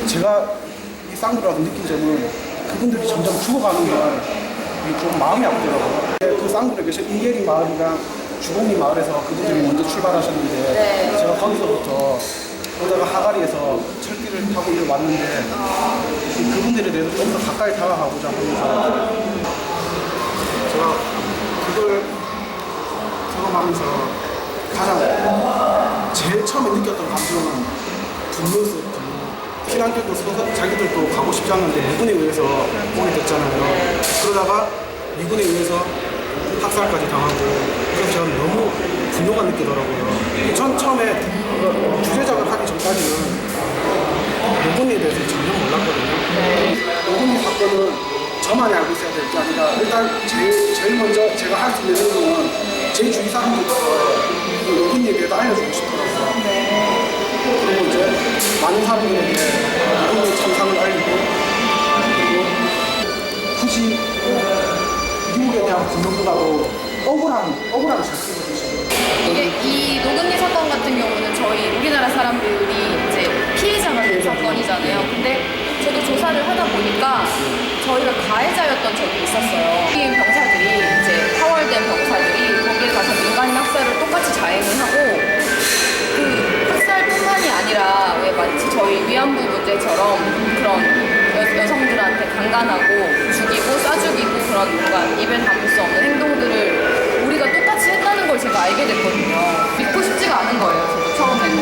제가 이 쌍구라고 느낀 점은 그분들이 점점 죽어가는 걸좀 마음이 아프더라고요. 그 쌍구역에서 일계리 마을이랑 주곡리 마을에서 그분들이 먼저 출발하셨는데 네. 제가 거기서부터 오다가 하가리에서 철길을 타고 이리 왔는데 그분들에 대해서 좀 더 가까이 다가가고자 하면서 제가 그걸 경험하면서 가장 제일 처음에 느꼈던 감정은 분노였어요. 피난길도 서서 자기들도 가고 싶지 않은데 미군에 의해서 오게 됐잖아요. 그러다가 미군에 의해서 학살까지 당하고 그래서 저는 너무 분노가 느끼더라고요. 전 처음에 주제작을 하기 전까지는 노군에 대해서 전혀 몰랐거든요. 노군이 사건은 저만이 알고 있어야 될 게 아니라 일단 제일 먼저 제가 할 수 있는 행동은 제 주위 사람들부터 노군에 대해서 알려주고 싶더라고요. 그리고 이제 많은 사람들에게 노군의 참상을 알리고 그리고 굳이 미국에 대한 분노보다도 억울함을 잘 쓰거든요. 이게 이 노근리 사건 같은 경우는 저희 우리나라 사람들이 이제 피해자가 된 사건이잖아요. 근데 저도 조사를 하다 보니까 저희가 가해자였던 적이 있었어요. 피해인 병사들이 이제 파월된 병사들이 거기에 가서 민간인 학살을 똑같이 자행을 하고 그 학살뿐만이 아니라 왜 마치 저희 위안부 문제처럼 그런 여성들한테 강간하고 죽이고 쏴죽이고 그런 뭔가 입에 담을 수 없는 행동들을 우리가 똑같이 했다는 걸 제가 알게 됐거든요. 믿고 싶지가 않은 거예요, 저도 처음에는.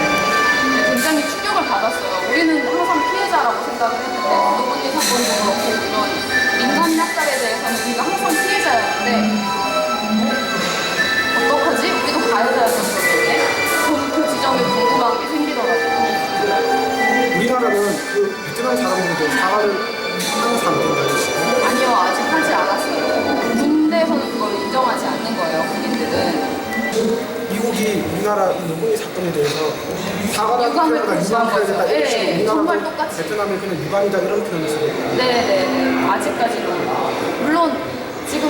굉장히 충격을 받았어요. 우리는 항상 피해자라고 생각을 했는데 노건리 사건도 그렇고 이런 민간인 학살에 대해서는 우리가 항상 피해자였는데 어떡하지? 우리도 가해자였던 건데 저는 그 지점에 궁금한 게 생기더라고요. 우리나라는 그 베트남 사람들도 사과를 하는 사람들인가요? 아니요, 아직 하지 않았어요. 군대에서는 그걸 인정하지 않는 거예요, 군인들은. 미국이 우리나라 이 노무현 사건에 대해서 사과를 유감을 표현하다 표시한 거죠. 표현하다 네, 정말 똑같이. 베트남에 그냥 유감이다 이런 표현을 쓰고 네네네, 아직까지도. 물론 지금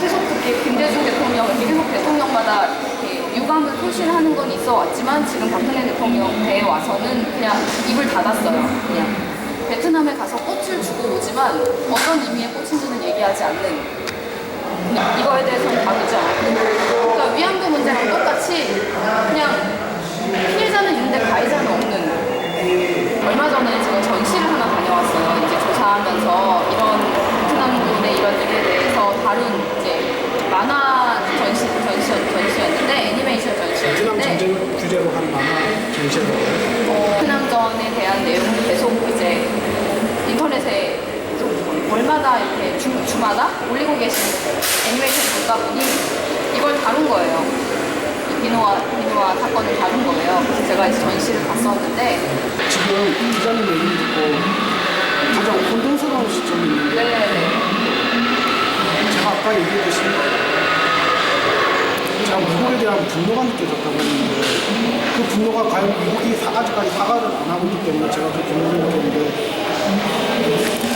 계속 그렇게 김대중 대통령, 이렇게 계속 대통령마다 이렇게 유감을 표시하는 건 있어 왔지만 지금 박근혜 대통령 때에 와서는 그냥 입을 닫았어요. 그냥 베트남에 가서 꽃을 주고 오지만 어떤 의미의 꽃인지는 얘기하지 않는, 그냥 이거에 대해서는 다루지 않고, 그러니까 위안부 문제랑 똑같이 그냥 피해자는 있는데 가해자는 없는. 얼마 전에 제가 전시를 하나 다녀왔어요. 이제 조사하면서 이런 베트남군의 이런 일에 대해서 다룬 이제 만화 전시였는데, 애니메이션 베트남 전시였는데 전쟁을 주제로 한 만화 전시회가 베트남전에 대한 내용을 계속 이제 인터넷에 월마다 이렇게 주마다 올리고 계신 애니메이션 보다 보니 이걸 다룬 거예요. 이 비노아 사건을 다룬 거예요. 그래서 제가 이제 전시를 갔었는데 지금 기자님 얘기 듣고 가장 혼돈스러운 시점이 있는데 제가 아까 얘기했듯이 제가 미국에 대한 분노가 느껴졌다고 했는데 그 분노가 과연 미국이 아직까지 사과를 안 하고 있기 때문에 제가 그 분노를 느꼈는데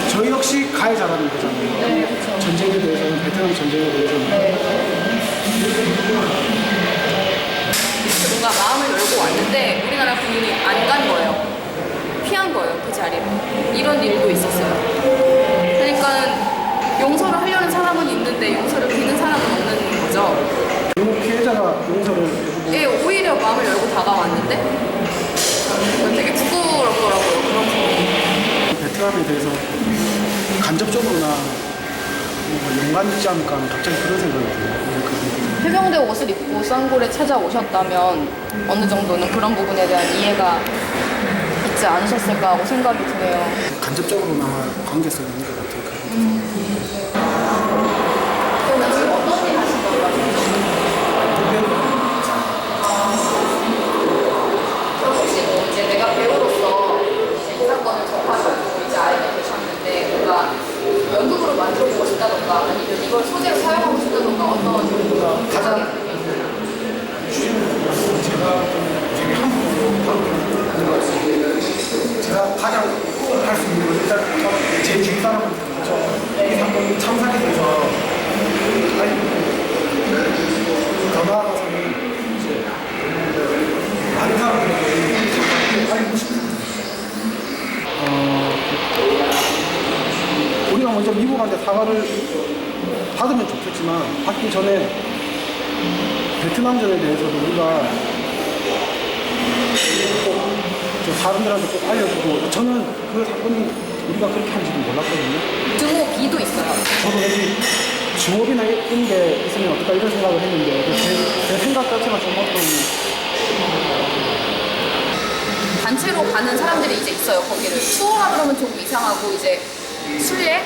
저희 역시 가해자라는 거잖아요. 네, 그렇죠. 전쟁에 대해서는, 베트남 전쟁에 대해서는. 뭔가 마음을 열고 왔는데 우리나라 군인이 안 간 거예요. 피한 거예요, 그 자리를. 이런 일도 있었어요. 그러니까 용서를 하려는 사람은 있는데 용서를 비는 사람은 없는 거죠. 피해자가 용서를 해주고 예, 오히려 마음을 열고 다가왔는데 되게 부끄럽더라고요, 그런 부분이. 베트남에 대해서 간접적으로나 뭔가 연관이 있지 않을까 하는 갑자기 그런 생각이 들어요. 해병대 옷을 입고 쌍골에 찾아오셨다면 어느 정도는 그런 부분에 대한 이해가 있지 않으셨을까 하고 생각이 드네요. 간접적으로나 관계성이 있는 것 같아요. 그러면 지금 어떤 일 하시는 거예요? 혹시 뭐 이제 내가 배우로서 이제 이 사건을 접하시고 이제 알게 되셨는데 뭔가 연극으로 만들어보고 싶다던가 아니면 이걸 소재로 사용하고 싶다던가 어떤 가장 제가 되게 한국으로 다루는 것 같아요. 제가 가장 할 수 있는 건 일단 제 주위 사람들이죠. 이 사건이 참사에 대해서 더 나아가서는 이제 다른 사람들에게 알리고 싶습니다. 받으면 좋겠지만 받기 전에 베트남전에 대해서도 우리가 꼭 사람들한테 꼭 알려주고 저는 그 사건이 우리가 그렇게 한지는 몰랐거든요. 증오비도 있어요. 저도 여기 주업이나 이런 게 있으면 어떨까 이런 생각을 했는데 제 생각 자체가 좀 어떤 단체로 가는 사람들이 이제 있어요. 거기를 투어라 그러면 조금 이상하고 이제 순례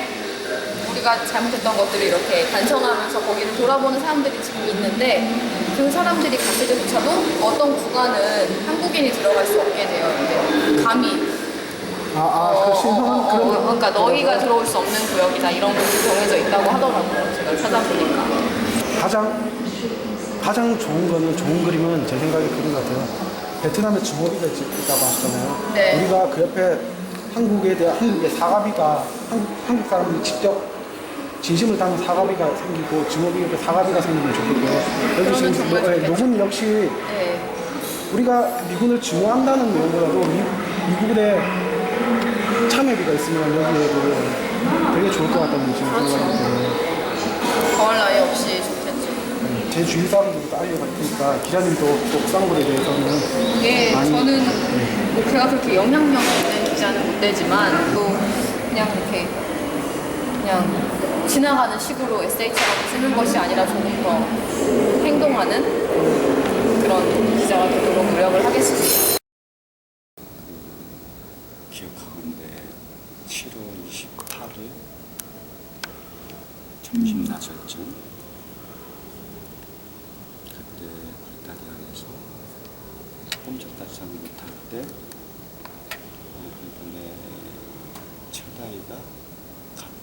우리가 잘못했던 것들을 이렇게 반성하면서 거기를 돌아보는 사람들이 지금 있는데 그 사람들이 갔을 때조차도 어떤 구간은 한국인이 들어갈 수 없게 돼요. 이제 감히 그 신선한 그런 그러니까 너희가 들어올 수 없는 구역이다 이런 것이 정해져 있다고 하더라고요. 제가 찾아보니까. 가장 좋은 거는 좋은 그림은 제 생각에 그림 같아요. 베트남에 주먹이가 있다고 하셨잖아요. 네. 우리가 그 옆에 한국에 대한 한국의 사과비가 한국 사람들이 직접 진심을 담은 사과비가 생기고 주먹이 옆에 사과비가 생기면 좋겠고요. 여기 그러면 지금 정말 좋겠죠. 녹음 역시 네. 우리가 미군을 증오한다는 내용보다도 미군의 참여비가 있으면 여기에도 되게 좋을 것 같다는 지금 그렇죠. 생각이 들어요. 더할 나위 없이 좋겠죠. 제 주위 사람들도 알려갈 테니까 기자님도 옥상물에 대해서는 이게 많이- 저는 뭐 제가 그렇게 영향력 있는 기자는 못 되지만 또 그냥 이렇게 그냥 지나가는 식으로 에세이처럼 쓰는 것이 아니라 조금 더 행동하는 그런 기자가 되도록 노력을 하겠습니다. 기억하건대 7월 28일 점심 나셨죠. 그때 불타리안에서 꼼짝달싹 못할 때 이번에 첫 아이가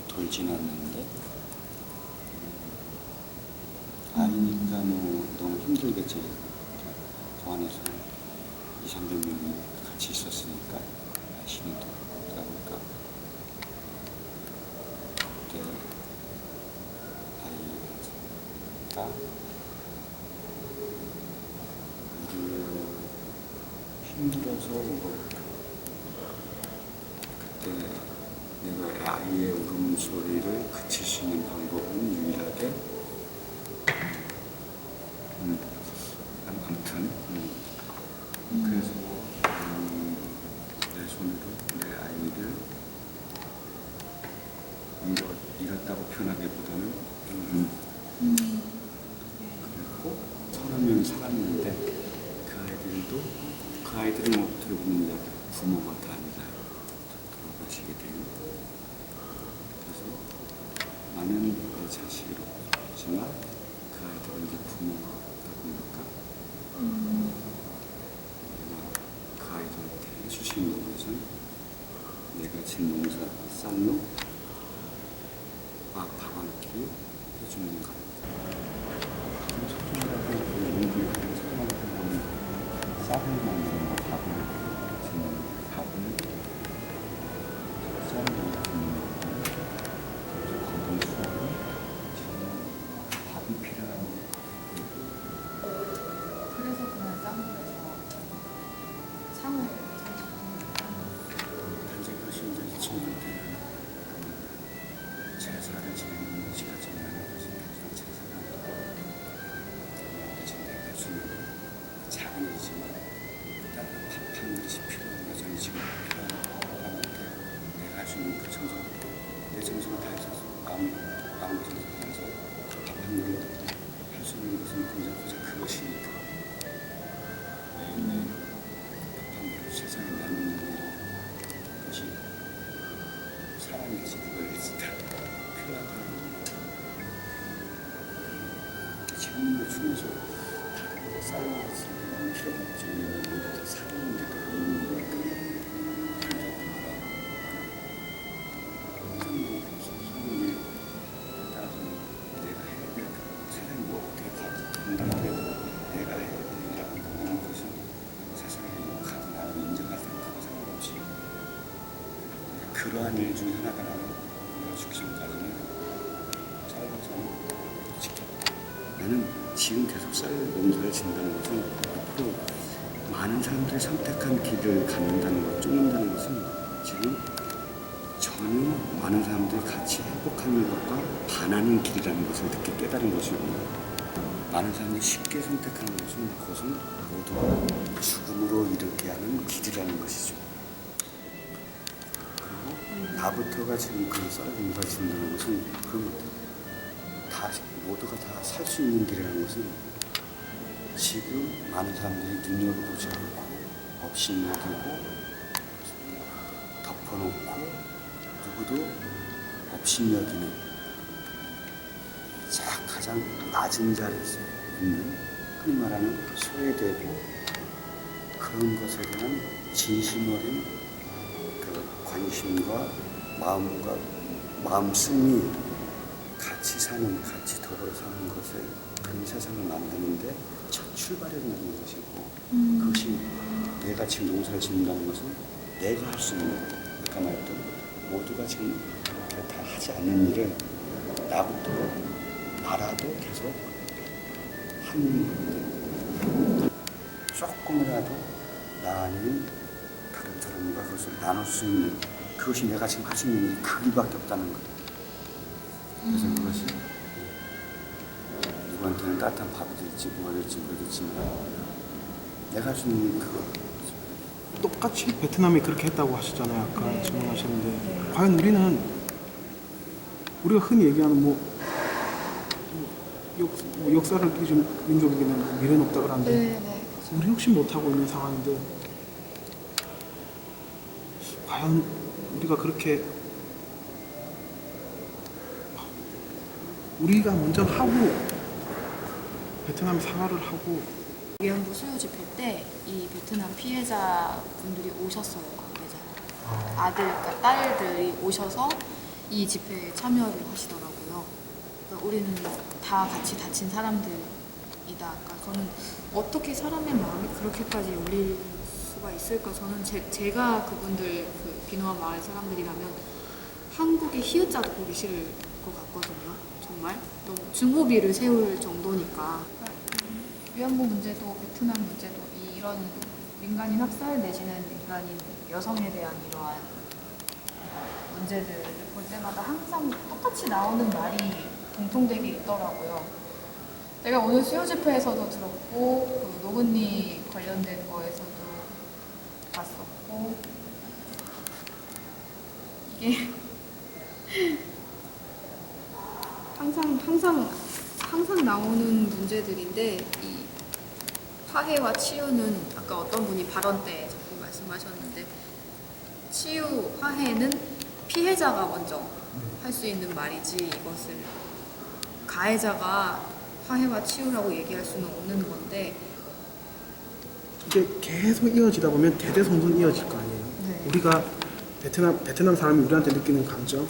돌 지났는데 아이니까 뭐 너무 힘들겠지. 그 안에서 200~300명이 같이 있었으니까 신이도 그러니까 그때 아이가 힘들어서 그때 내가 아이의 울음소리를 그칠 수 있는 방법은 유일하게 아무튼 그래서 내 손으로 내 아이를 잃었다고 표현하기보다는 그리고 30명이 살았는데 그 아이들은 어떻게 보면 부모가 다 아니다 돌아가시게 되고 그래서 나는 내 자식이 없지만 그 아이들은 이제 부모가 없다 보니까 그 아이들한테 해주시는 것은 내가 진 농사 쌀로 밥 한 끼 해주는 것. 소중하다고 용기를 소중하다고 쌀을 만드는 거 밥을 짓는 밥을 쌀을 만드는 거 거동 수학을 밥이 필요한 그래서 그냥 쌍물에서 상을 단지 그것이 이제 친구한테는 제사를 지내는 것이 가장 많은 것이 제사가 내가 주는 작은 일이지만 일단 밥한 그릇이 필요한 여전히 지금 필요한 사람한테 내가 주는 그 정성 내 정성을 다해서 마음 정성을 다해서 밥 한 그릇 할 수 있는 것은 고작 그것이니까 매일매일 밥 한 그릇 세상에 나누는 것이 사람이지 그걸 진짜 필요하다는 지금도 중에서 쌀먹을 수 있는 필요가 없지 오히려 사는 게 더 의미니까 그러다 보니까 사는 게 따라서 내가 해야 될 세상이 뭐 어떻게 간다고 해도 내가 해야 되라고 하는 것은 세상에 가도 나는 인정할 수 없고 상관없이 그러한 일 중에 하나가 나는 내가 죽기 전까지는 쌀을 지켰다. 나는 지금 계속 쌀 농사를 짓는다는 것은 앞으로 많은 사람들이 선택한 길을 갖는다는 것, 쫓는다는 것은 지금 저는 많은 사람들이 같이 행복하는 것과 반하는 길이라는 것을 늦게 깨달은 것이고, 많은 사람들이 쉽게 선택하는 것은 그것은 모두 죽음으로 이르게 하는 길이라는 것이죠. 그리고 나부터가 지금 그 썰을 짓는 것은 그런 것들, 다 모두가 다 살 수 있는 길이라는 것은 지금 많은 사람들이 눈여겨보지 않고 업신여기고 덮어놓고 누구도 업신여기는 가장 낮은 자리에서 있는 흔히 말하는 소외되고 그런 것에 대한 진심 어린 그 관심과 마음 승리, 같이 같이 더불어 사는 것을 그런 세상을 만드는데 첫 출발이라는 것이고, 그것이 내가 지금 농사를 짓는다는 것은 내가 할 수 있는, 아까 말했던 모두가 지금 다 하지 않는 일을 나부터 나라도 계속 하는, 조금이라도 나 아니면 다른 사람과 그것을 나눌 수 있는, 그것이 내가 지금 할 수 있는 일이 그 일밖에 없다는 거예요. 그래서 그것이 누구한테는 따뜻한 밥이 될지 뭐가 될지 모르겠지만 내가 할 수 있는 그거. 똑같이 베트남이 그렇게 했다고 하셨잖아요. 아까 네, 질문하셨는데 네. 과연 우리가 흔히 얘기하는 역사를 잊은 민족에게는 미래는 없다 그러는데 네. 우리 혹시 못하고 있는 상황인데 과연 우리가 그렇게 우리가 먼저 하고 베트남이 사과를 하고 위안부 수요 집회 때 이 베트남 피해자 분들이 오셨어요. 관계자 아들, 딸들이 오셔서 이 집회에 참여를 하시더라고요. 그러니까 우리는 다 같이 다친 사람들이다. 그러니까 저는 어떻게 사람의 마음이 그렇게까지 열릴 수가 있을까? 저는 제가 그분들 그 비노아 마을 사람들이라면 한국에 히읗자도 보기 싫을 것 같거든요. 정말 너무 증오비를 세울 정도니까. 위안부 문제도 베트남 문제도 이런 민간인 학살 내지는 민간인 여성에 대한 이러한 문제들을 볼 때마다 항상 똑같이 나오는 말이 공통되게 있더라고요. 제가 오늘 수요 집회에서도 들었고 그 노근니 관련된 거에서도 봤었고 이게 항상 나오는 문제들인데 이 화해와 치유는 아까 어떤 분이 발언 때 자꾸 말씀하셨는데 치유, 화해는 피해자가 먼저 할 수 있는 말이지 이것을 가해자가 화해와 치유라고 얘기할 수는 없는 건데 이게 계속 이어지다 보면 대대손손 이어질 거 아니에요. 네. 우리가 베트남 사람이 우리한테 느끼는 감정,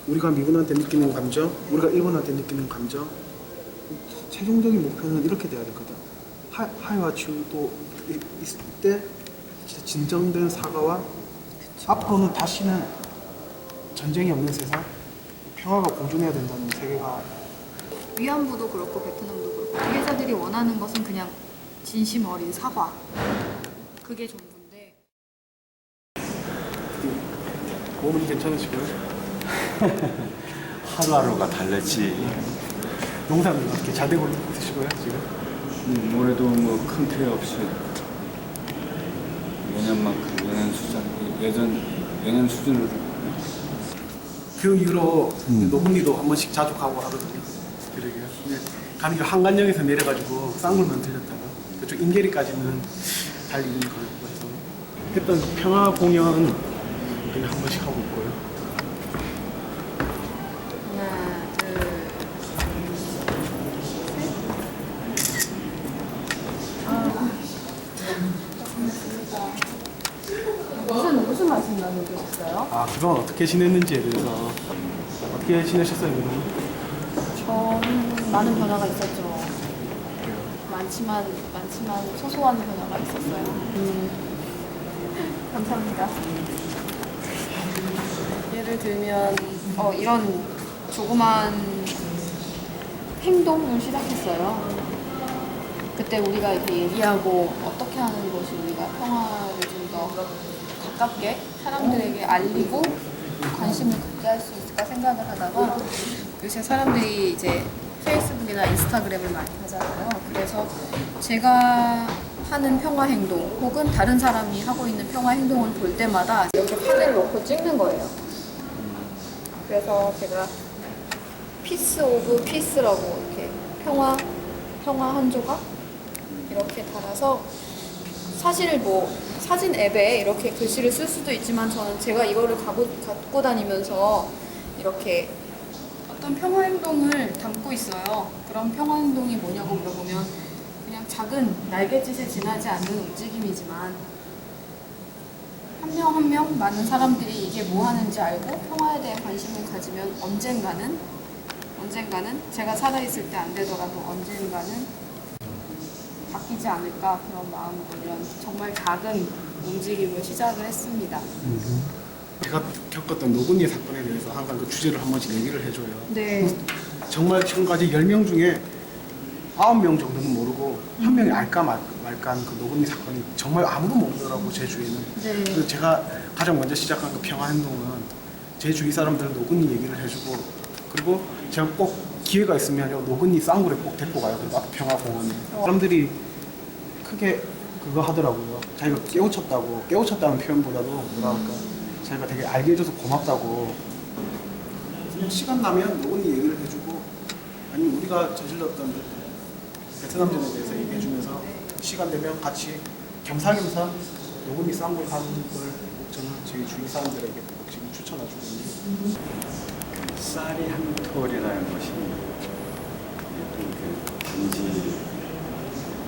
우리가 미군한테 느끼는 감정, 우리가 일본한테 느끼는 감정, 최종적인 목표는 이렇게 돼야 되거든. 화해와 치유도 있을 때 진짜 진정된 사과와 앞으로는 다시는 전쟁이 없는 세상, 평화가 공존해야 된다는 세계가 위안부도 그렇고 베트남도 그렇고 피해자들이 원하는 것은 그냥 진심 어린 사과 그게 전부인데 몸은 괜찮으시고요? 하루하루가 다르지. 농사는 어떻게 잘 되고 있으시고요 지금? 올해도 뭐 큰 피해 없이 예년만큼 예년 수준으로. 그 이후로 노분리도 한 번씩 자주 가고 하거든요. 그러게요. 근데 가는 길 한간역에서 내려가지고 쌍물만 들렸다가 그쪽 인계리까지는 달리는 거고 해서 했던 그 평화 공연 그냥 한 번씩 하고 있고요. 하나 둘 무슨 말씀 나누고 계셨어요? 아 그동안 어떻게 지냈는지에 대해서 어떻게 지내셨어요 그동안? 저는 많은 변화가 있었죠. 많지만 소소한 변화가 있었어요. 감사합니다. 예를 들면 이런 조그만 행동을 시작했어요. 그때 우리가 이렇게 얘기하고 어떻게 하는 것이 우리가 평화를 좀 더 가깝게 사람들에게 알리고 관심을 갖게 할 수 있을까 생각을 하다가 요새 사람들이 이제 페이스북이나 인스타그램을 많이 하잖아요. 그래서 제가 하는 평화 행동 혹은 다른 사람이 하고 있는 평화 행동을 볼 때마다 이렇게 펜을 놓고 찍는 거예요. 그래서 제가 피스 오브 피스라고 이렇게 평화 한 조각 이렇게 달아서 사실 뭐 사진 앱에 이렇게 글씨를 쓸 수도 있지만 저는 제가 이거를 갖고 다니면서 이렇게 어떤 평화 행동을 담고 있어요. 그런 평화 행동이 뭐냐고 물어보면 그냥 작은 날갯짓에 지나지 않는 움직임이지만 한 명 한 명 많은 사람들이 이게 뭐 하는지 알고 평화에 대해 관심을 가지면 언젠가는 제가 살아있을 때 안 되더라도 언젠가는 바뀌지 않을까 그런 마음으로 이런 정말 작은 움직임을 시작을 했습니다. 제가 겪었던 노근이 사건에 대해서 항상 그 주제를 한 번씩 얘기를 해줘요. 네. 정말 지금까지 10명 중에 9명 정도는 모르고 한 명이 알까 말까한 그 노근이 사건이 정말 아무도 모르더라고 제 주위에는. 네. 그래서 제가 가장 먼저 시작한 그 평화 행동은 제 주위 사람들은 노근이 얘기를 해주고 그리고 제가 꼭 기회가 있으면 노근이 쌍구를 꼭 데리고 가요. 그 앞 평화공원에. 사람들이 크게 그거 하더라고요. 자기가 깨우쳤다는 표현보다도 뭐라 할까 자기가 되게 알게 해줘서 고맙다고. 그냥 시간 나면 노근이 얘기를 해주고 아니면 우리가 저질렀던 베트남전에 대해서 얘기해주면서 시간 되면 같이 겸사겸사 노근이 쌍굴 가는 걸 저는 저희 주위 사람들에게 꼭 지금 추천해주고 있는 쌀이 한 톨이라는 것이 그 단지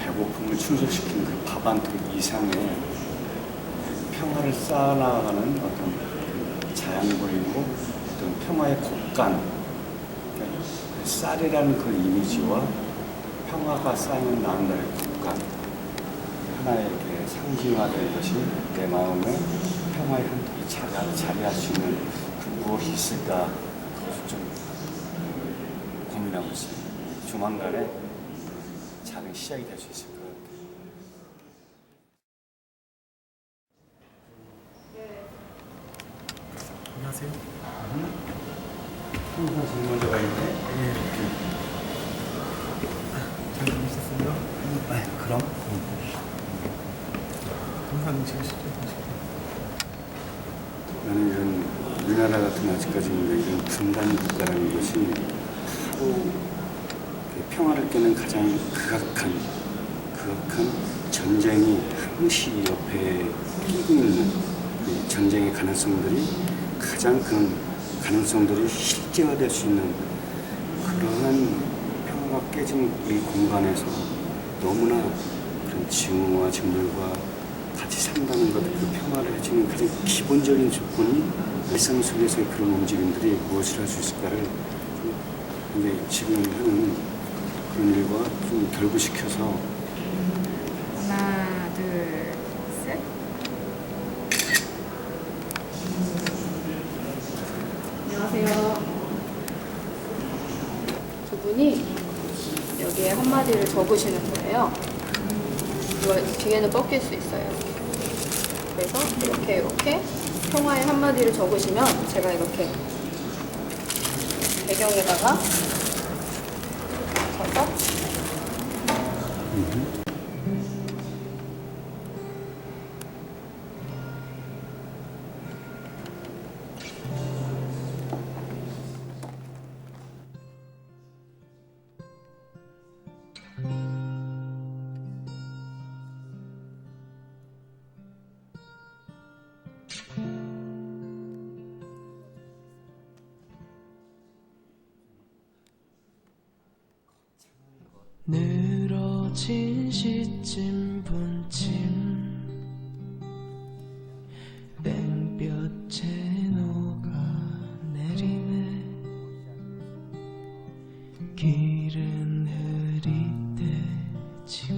배고픔을 충족시키는 그 밥 한 톨 이상의 평화를 쌓아나가는 어떤 그 자양분이고 어떤 평화의 곡간, 그러니까 그 쌀이라는 그 이미지와 평화가 쌓이는 나날의 곡간 하나의 이렇게 상징화된 것이 내 마음에 평화의 한 톨이 자리할 수 있는 그 무엇이 있을까 그것을 좀 고민하고 있어요. 조만간에 작은 시작이 될 수 있을 것 같아요. 안녕하세요. 항상 질문자가 있네. 잘 지내셨어요? 그럼? 항상 지내시죠? 나는 이런 우리나라 같은 아직까지는 이런 분단 국가라는 것이 바로 그 평화를 깨는 가장 극악한 전쟁이 항시 옆에 끼고 있는 그 전쟁의 가능성들이 가장 큰 가능성들이 실제화될 수 있는 그러한 평화가 깨진 이 공간에서 너무나 그런 징후와 징벌과 같이 산다는 것, 그 평화를 해주는 가장 기본적인 조건이 일상 속에서의 그런 움직임들이 무엇을 할 수 있을까를 굉장히 지금 하는 그런 일과 좀 결부시켜서 하나, 둘, 셋. 안녕하세요. 두 분이 여기에 한마디를 적으시는 거예요. 이거 뒤에는 꺾일 수 있어요. 그래서 이렇게 평화의 한마디를 적으시면 제가 이렇게 배경에다가 적어서 늘어진 시침 분침 땡볕에 녹아내리네 길은 흐릿해지고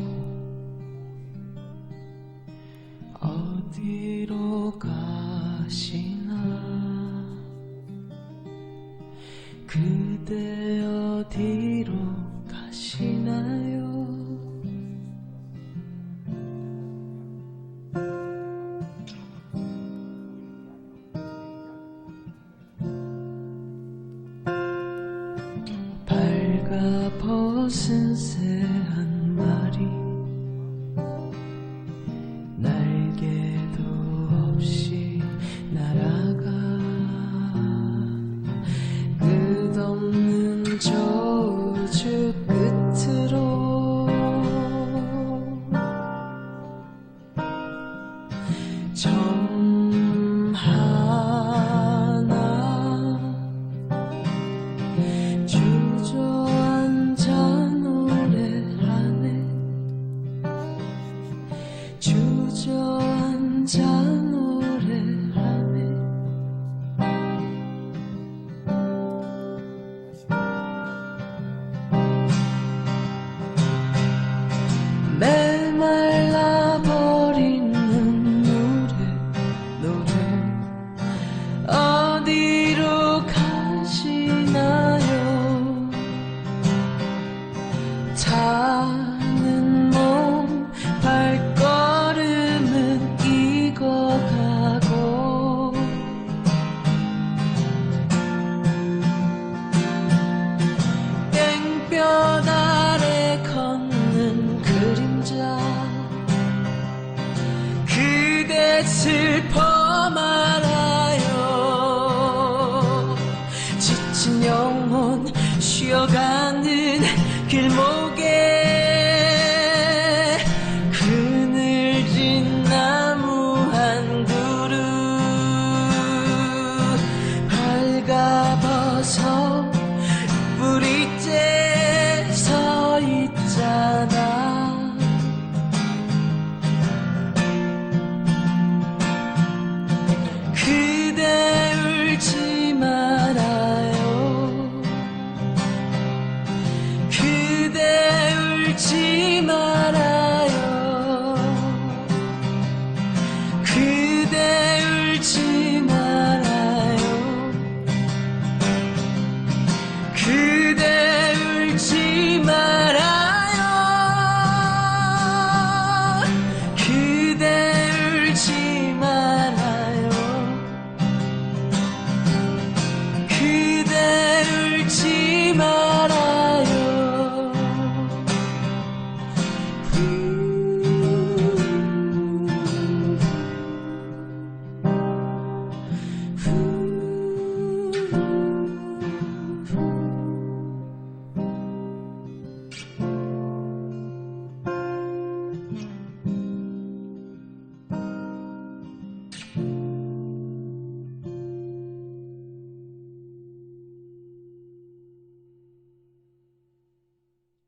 어디로 가시나 그대 어디로 가시나요? 내가 벗은 새 한 마리 날개도 없이 날아가 끝없는 저 우주 끝으로 점 하나 주저앉아 노래하네 주저앉아 노래하네 메말라버린 눈물에 노래 어디로 가시나요 타는 몸 발걸음은 익어가고 땡볕 아래 걷는 그림자 그대 슬퍼 말아요 지친 영혼 쉬어가는 길목에 그늘진 나무 한 그루 발가벗어 뿌리째 서 있잖아 그대 울지 말아요 그대 울지 말아요 그대 울지 말아요 그대 울지 말아요 그대 울지 말아요 그대 울지